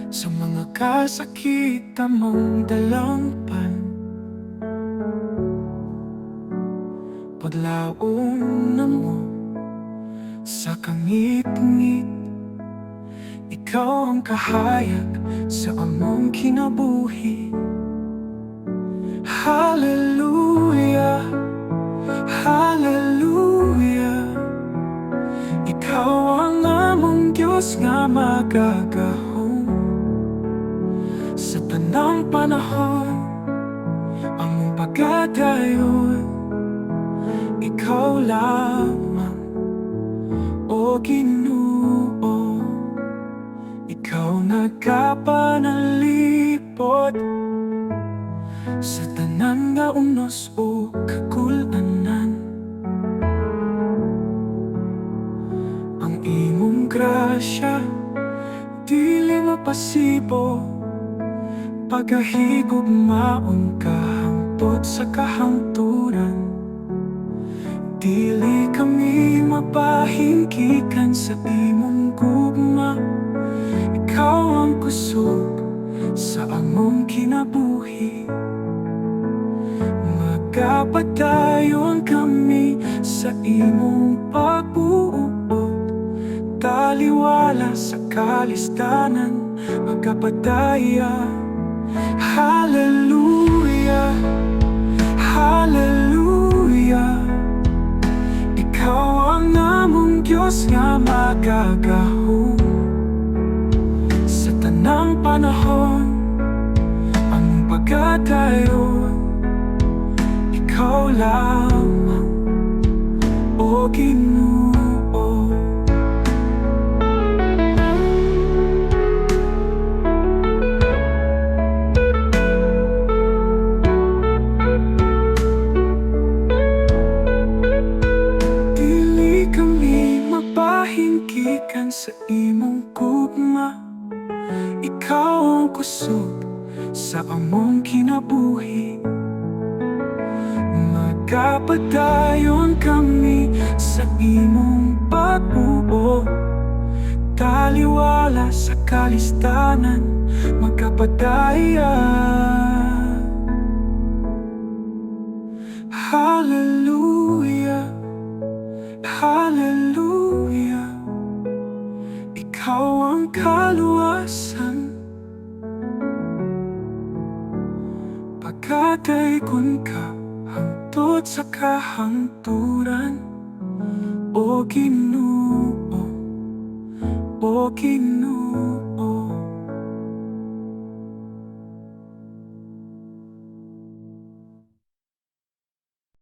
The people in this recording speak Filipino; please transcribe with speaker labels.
Speaker 1: sa mga kasakitan mong dalampan. Paglaon na mo sa kangit-ngit, ikaw ang kahayag sa among kinabuhi. Hallelujah, hallelujah. Ikaw ang among Diyos nga magagahom sa tanang panahon. Among pagkadayon, ikaw lamang, o Ginoo. Ikaw nagkapanalipod sa tanan nga unos o kakulanan. Ang imong grasya dili mapasibo, pagahigugmaon kahangtod sa kahangturan. Dili kami mapahingkikan sa imong gugma. Ikaw ang kusog sa among kinabuhi. Magkapadayon kami sa imong pagbuot, taliwala sa kalistanan magkapadaya. Hallelujah, hallelujah. Ikaw ang among Diyos nga magagahom sa tanang panahon. Ang pagkadayon, ikaw lamang, o Ginoo. Dili kami mapahingkikan sa imong gugma. Ikaw ang kusog sa among kinabuhi. Magkapadayon kami sa imong pagbuo, taliwala sa kalistanan magkapadaya. Hallelujah, hallelujah. Ikaw ang kaluwasan, pagkadayon ka hangtod sa kahangturan, o Ginoo, o Ginoo.